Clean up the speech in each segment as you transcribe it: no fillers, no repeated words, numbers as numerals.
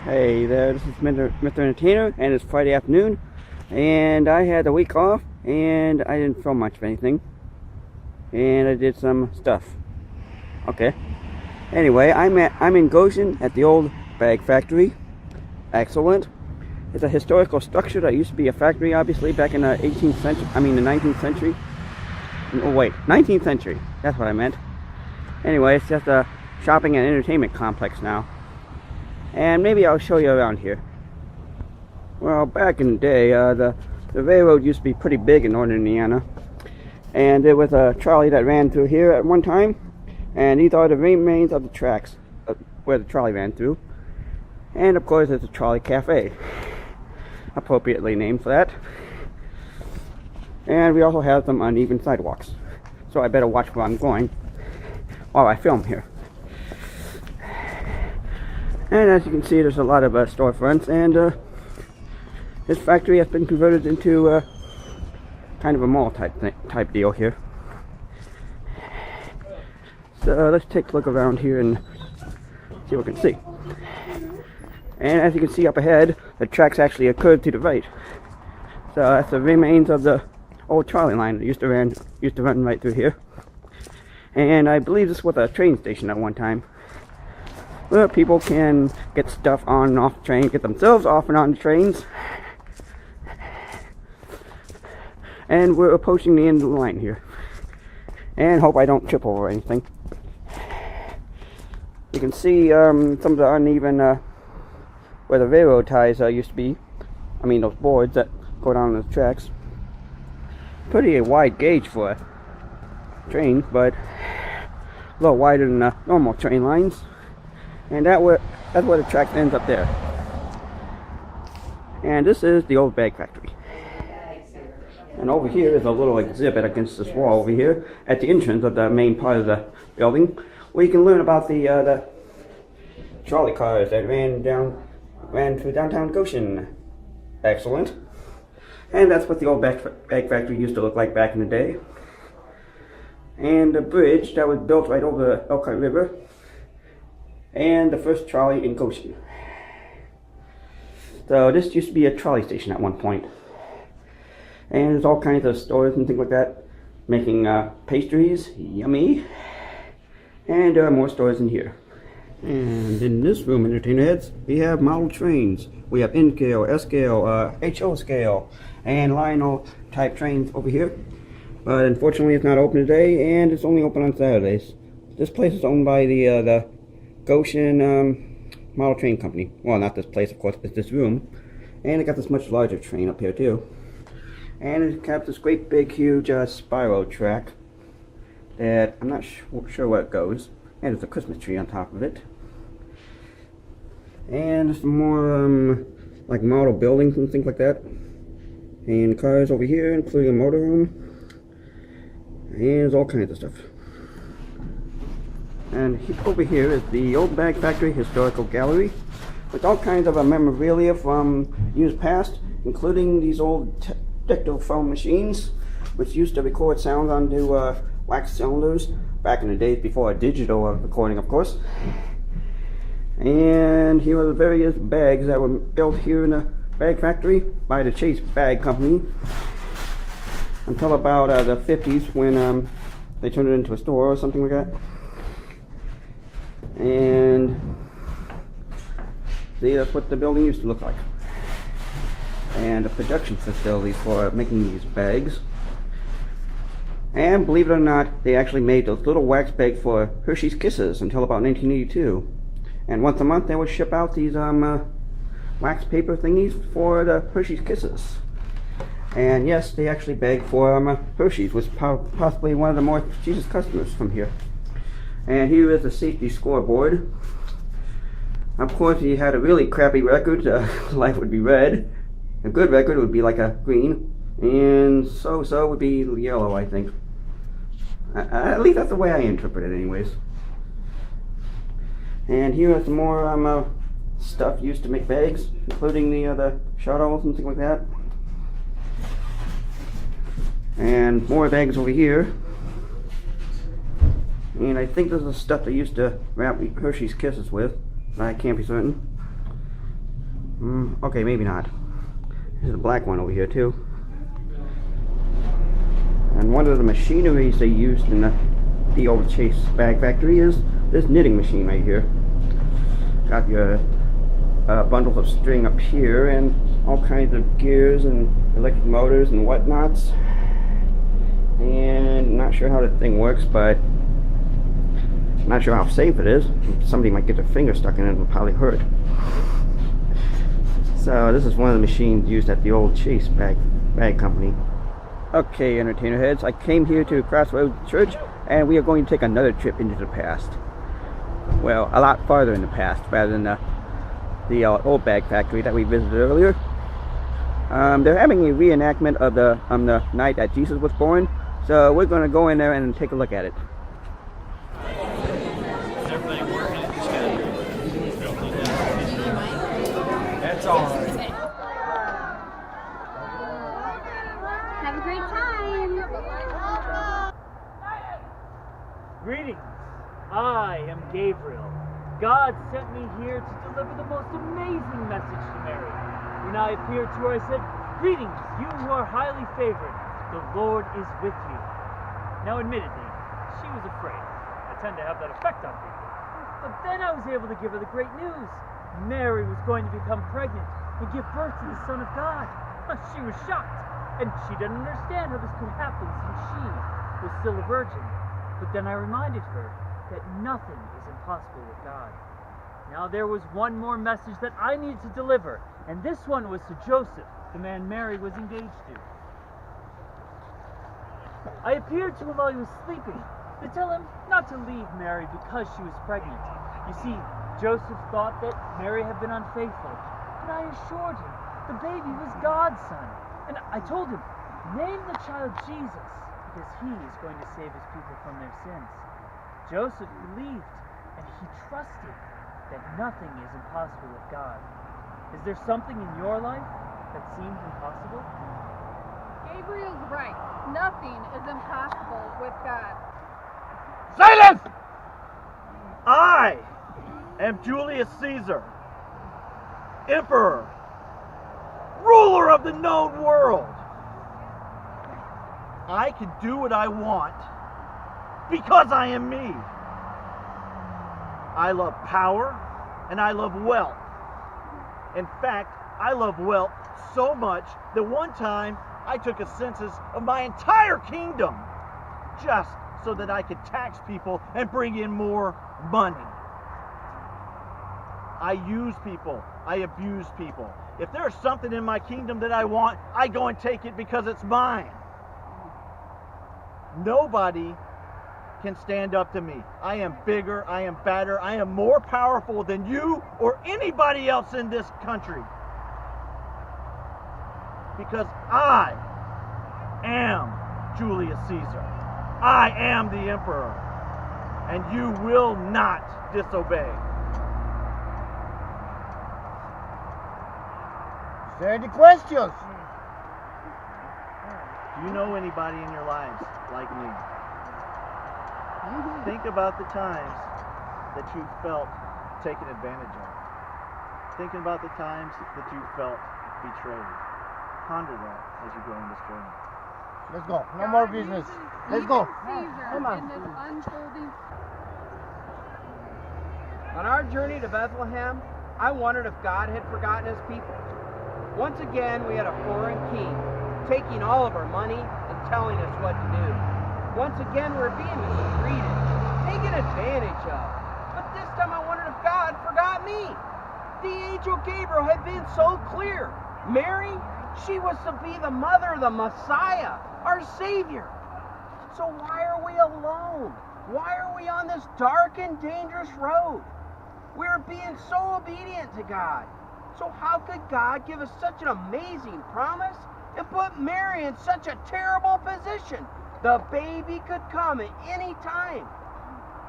Hey there, this is Mr. Entertainer, and it's Friday afternoon, and I had a week off, and I didn't film much of anything, and I did some stuff. Okay. Anyway, I'm in Goshen at the Old Bag Factory. Excellent. It's a historical structure that used to be a factory, obviously, back in the 18th century. I mean, the 19th century. Oh wait, 19th century. That's what I meant. Anyway, it's just a shopping and entertainment complex now. And maybe I'll show you around here. Well, back in the day, the railroad used to be pretty big in northern Indiana. And there was a trolley that ran through here at one time. And these are the remains of the tracks where the trolley ran through. And of course, there's a trolley cafe, appropriately named for that. And we also have some uneven sidewalks. So I better watch where I'm going while I film here. And as you can see, there's a lot of storefronts, and this factory has been converted into kind of a mall type deal here. So let's take a look around here and see what we can see. And as you can see up ahead, the tracks actually occurred to the right. So that's the remains of the old trolley line that used to run right through here. And I believe this was a train station at one time, where people can get stuff on and off the train, get themselves off and on the trains. And we're approaching the end of the line here. And hope I don't trip over anything. You can see some of the uneven, where the railroad ties used to be. I mean, those boards that go down the tracks. Pretty a wide gauge for a train, but a little wider than normal train lines. And that's where the track ends up there. And this is the old bag factory. And over here is a little exhibit against this wall over here at the entrance of the main part of the building, where you can learn about the trolley cars that ran through downtown Goshen. Excellent. And that's what the old bag factory used to look like back in the day. And the bridge that was built right over the Elkhart River. And the first trolley in Goshen. So this used to be a trolley station at one point. And there's all kinds of stores and things like that, making pastries, yummy. And there are more stores in here. And in this room, Entertainerheads, we have model trains. We have N-scale, S-scale, HO scale, and Lionel type trains over here. But unfortunately it's not open today, and it's only open on Saturdays. This place is owned by the Goshen Model Train Company. Well, not this place, of course, but this room. And it got this much larger train up here, too. And it got this great, big, huge spiral track that I'm not sure where it goes. And there's a Christmas tree on top of it. And there's some more, like, model buildings and things like that. And cars over here, including a motorhome. And there's all kinds of stuff. And over here is the Old Bag Factory Historical Gallery, with all kinds of memorabilia from years past, including these old dictaphone machines, which used to record sounds onto wax cylinders back in the days before digital recording, of course. And here are the various bags that were built here in the bag factory by the Chase Bag Company until about the 50s, when they turned it into a store or something like that. And see, that's what the building used to look like. And the production facility for making these bags. And believe it or not, they actually made those little wax bags for Hershey's Kisses until about 1982. And once a month they would ship out these wax paper thingies for the Hershey's Kisses. And yes, they actually begged for Hershey's, was possibly one of the more prestigious customers from here. And here is the safety scoreboard. Of course, if you had a really crappy record, life would be red. A good record would be like a green. And so would be yellow, I think. At least that's the way I interpret it anyways. And here are some more stuff used to make bags, including the shuttles and things like that. And more bags over here. And I think this is stuff they used to wrap Hershey's Kisses with, but I can't be certain. Okay, maybe not. There's a black one over here too. And one of the machineries they used in the old Chase Bag Factory is this knitting machine right here. Got your bundles of string up here and all kinds of gears and electric motors and whatnots. And not sure how the thing works, but not sure how safe it is. Somebody might get their finger stuck in it and probably hurt. So this is one of the machines used at the old Chase Bag Company. Okay, entertainer heads, I came here to Crossroads Church and we are going to take another trip into the past. Well, a lot farther in the past rather than the old bag factory that we visited earlier. They're having a reenactment of the night that Jesus was born, so we're going to go in there and take a look at it. That's all right. Have a great time. Greetings. I am Gabriel. God sent me here to deliver the most amazing message to Mary. When I appeared to her, I said, "Greetings, you who are highly favored. The Lord is with you." Now, admittedly, she was afraid. I tend to have that effect on people. But then I was able to give her the great news. Mary was going to become pregnant and give birth to the Son of God. She was shocked, and she didn't understand how this could happen since she was still a virgin. But then I reminded her that nothing is impossible with God. Now there was one more message that I needed to deliver, and this one was to Joseph, the man Mary was engaged to. I appeared to him while he was sleeping to tell him not to leave Mary because she was pregnant. You see, Joseph thought that Mary had been unfaithful, but I assured him the baby was God's son. And I told him, name the child Jesus, because he is going to save his people from their sins. Joseph believed, and he trusted that nothing is impossible with God. Is there something in your life that seems impossible? Gabriel's right. Nothing is impossible with God. Silence! I am Julius Caesar, Emperor, ruler of the known world. I can do what I want because I am me. I love power and I love wealth. In fact, I love wealth so much that one time I took a census of my entire kingdom just so that I could tax people and bring in more money. I use people. I abuse people. If there's something in my kingdom that I want, I go and take it because it's mine. Nobody can stand up to me. I am bigger, I am badder, I am more powerful than you or anybody else in this country. Because I am Julius Caesar. I am the emperor. And you will not disobey. Is there any questions? Do you know anybody in your lives like me? Think about the times that you felt taken advantage of. Think about the times that you felt betrayed. Ponder that as you go on this journey. Let's go. No more business. Let's go. Come on. In this unfolding. On our journey to Bethlehem, I wondered if God had forgotten his people. Once again, we had a foreign king taking all of our money and telling us what to do. Once again, we're being mistreated, taken advantage of. But this time I wondered if God forgot me. The angel Gabriel had been so clear. Mary, she was to be the mother of the Messiah, our Savior. So why are we alone? Why are we on this dark and dangerous road? We're being so obedient to God. So how could God give us such an amazing promise and put Mary in such a terrible position? The baby could come at any time.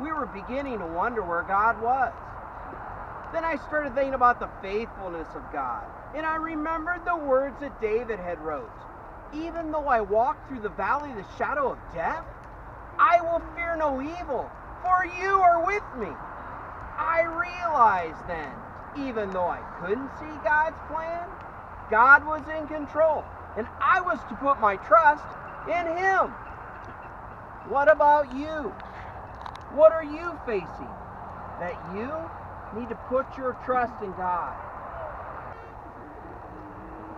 We were beginning to wonder where God was. Then I started thinking about the faithfulness of God, and I remembered the words that David had wrote. Even though I walk through the valley of the shadow of death, I will fear no evil, for you are with me. I realized then Even though I couldn't see God's plan, God was in control, and I was to put my trust in Him. What about you? What are you facing that you need to put your trust in God?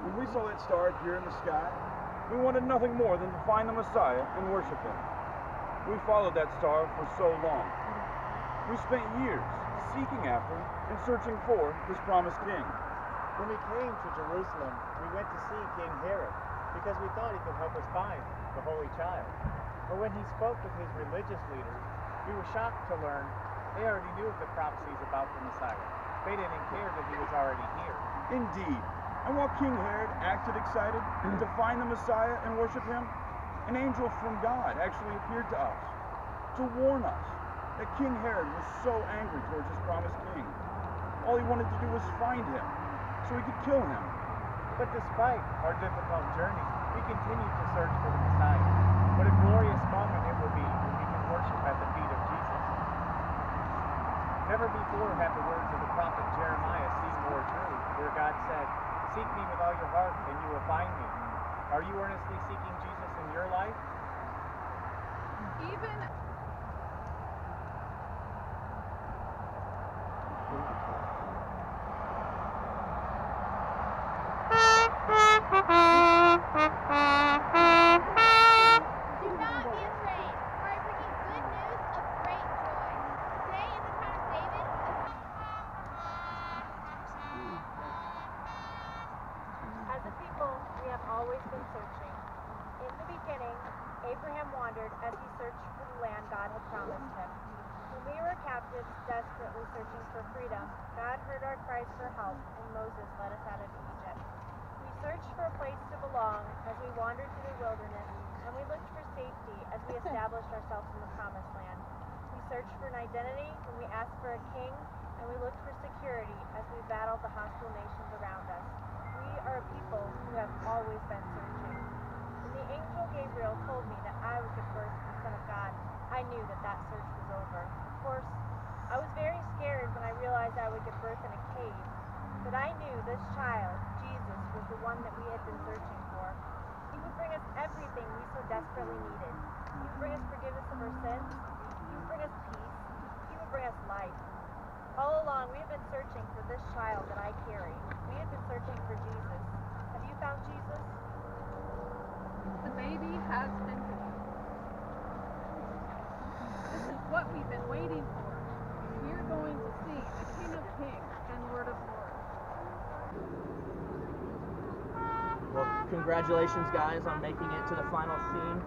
When we saw that star appear in the sky, we wanted nothing more than to find the Messiah and worship Him. We followed that star for so long. We spent years seeking after and searching for this promised king. When we came to Jerusalem, we went to see King Herod because we thought he could help us find the Holy Child. But when he spoke with his religious leaders, we were shocked to learn they already knew of the prophecies about the Messiah. They didn't care that he was already here. Indeed. And while King Herod acted excited to find the Messiah and worship him, an angel from God actually appeared to us to warn us that King Herod was so angry towards his promised king. All he wanted to do was find him so he could kill him. But despite our difficult journey, we continued to search for the Messiah. What a glorious moment it will be when we can worship at the feet of Jesus. Never before have the words of the prophet Jeremiah seemed more true, where God said, "Seek me with all your heart, and you will find me." Are you earnestly seeking Jesus in your life? Even Do not be afraid, for I bring you good news of great joy. Today in the town of David, As a people, we have always been searching. In the beginning, Abraham wandered as he searched for the land God had promised him. When we were captives, desperately searching for freedom, God heard our cries for help, and Moses led us out of Egypt. We searched for a place to belong as we wandered through the wilderness, and we looked for safety as we established ourselves in the promised land. We searched for an identity when we asked for a king, and we looked for security as we battled the hostile nations around us. We are a people who have always been searching. When the angel Gabriel told me that I would give birth to the Son of God, I knew that that search was over. Of course, I was very scared when I realized I would give birth in a cave, but I knew this child, Jesus, was the one that we had been searching for. He would bring us everything we so desperately needed. He would bring us forgiveness of our sins. He would bring us peace. He would bring us life. All along, we have been searching for this child that I carry. We have been searching for Jesus. Have you found Jesus? the baby has been born. This is what we've been waiting for. We're going to see the King of Kings and Lord of Lords. Well, congratulations, guys, on making it to the final scene.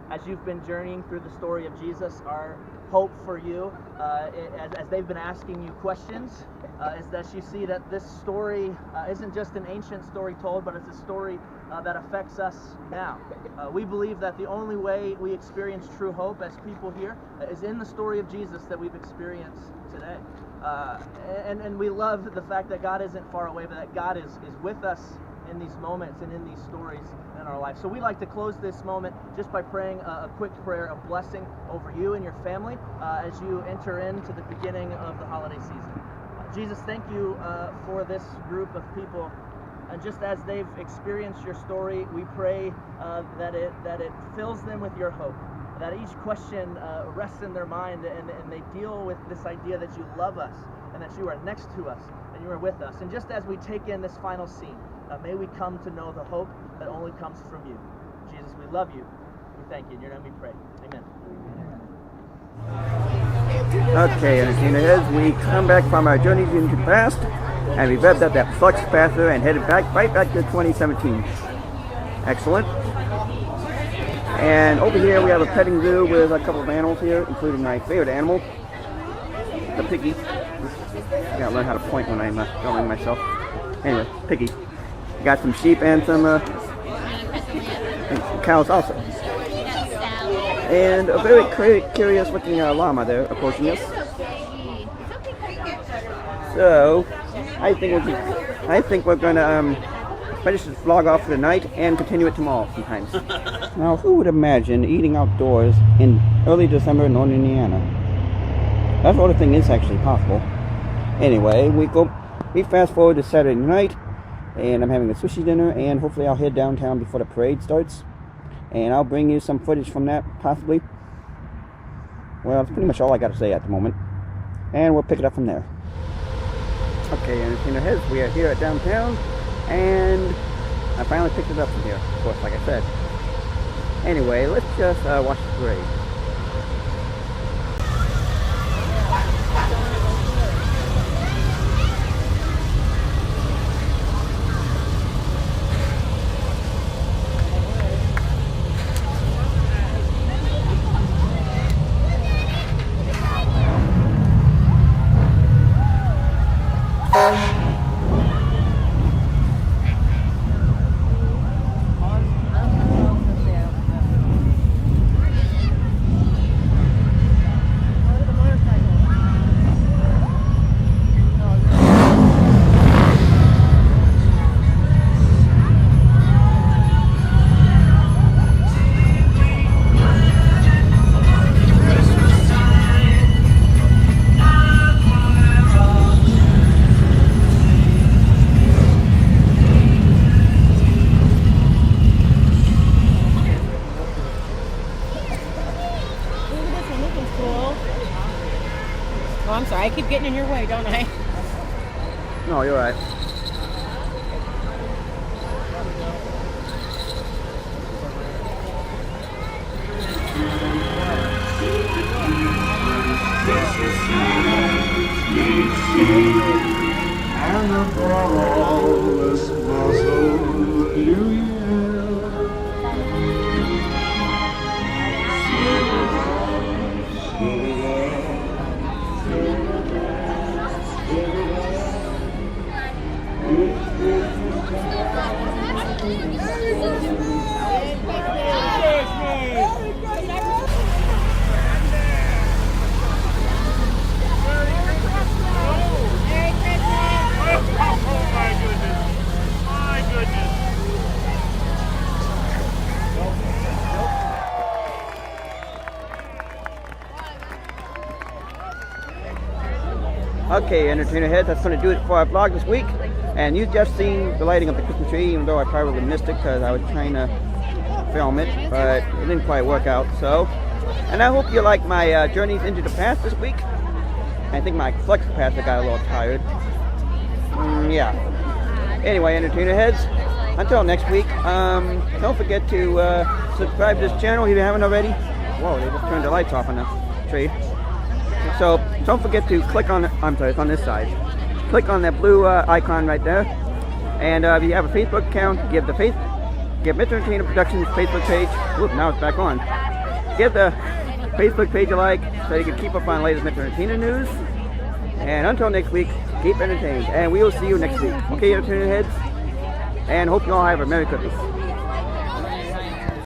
As you've been journeying through the story of Jesus, our hope for you, as they've been asking you questions, is that you see that this story isn't just an ancient story told, but it's a story that affects us now. We believe that the only way we experience true hope as people here is in the story of Jesus that we've experienced today. And we love the fact that God isn't far away, but that God is with us in these moments and in these stories in our life. So we like to close this moment just by praying a quick prayer of blessing over you and your family as you enter into the beginning of the holiday season. Jesus, thank you for this group of people. And just as they've experienced your story, we pray that it fills them with your hope, that each question rests in their mind and they deal with this idea that you love us and that you are next to us and you are with us. And just as we take in this final scene, may we come to know the hope that only comes from you. Jesus, we love you. We thank you. In your name we pray. Amen. Okay, Entertainerheads, we come back from our journeys into the past, and we revved up that flux capacitor and headed right back to 2017. Excellent. And over here we have a petting zoo with a couple of animals here, including my favorite animal, the piggy. I gotta learn how to point when I'm filming myself. Anyway, piggy. Got some sheep and some cows also. And a very curious looking llama there approaching us. So, I think we're gonna finish this vlog off for the night and continue it tomorrow sometimes. Now, who would imagine eating outdoors in early December in northern Indiana? That sort of thing is actually possible. Anyway, we fast forward to Saturday night, and I'm having a sushi dinner, and hopefully I'll head downtown before the parade starts, and I'll bring you some footage from that, possibly. Well, that's pretty much all I got to say at the moment, and we'll pick it up from there. Okay, Entertainerheads, we are here at downtown, and I finally picked it up from here, of course, like I said. Anyway, let's just watch the parade. Oh, I'm sorry. I keep getting in your way, don't I? No, you're right. And the flawless blossom New Year. Okay, Entertainerheads, that's going to do it for our vlog this week. And you've just seen the lighting of the Christmas tree, even though I probably missed it because I was trying to film it, but it didn't quite work out. So, and I hope you like my journeys into the past this week. I think my flux capacitor got a little tired. Yeah. Anyway, Entertainerheads, until next week, don't forget to subscribe to this channel if you haven't already. Whoa, they just turned the lights off on the tree. So don't forget to click on, I'm sorry, it's on this side. Click on that blue icon right there. And if you have a Facebook account, give Mr. Entertainer Productions Facebook page. Whoop, now it's back on. Give the Facebook page a like so you can keep up on the latest Mr. Entertainer news. And until next week, keep entertained. And we will see you next week. Okay, Entertainerheads? And hope you all have a Merry Christmas.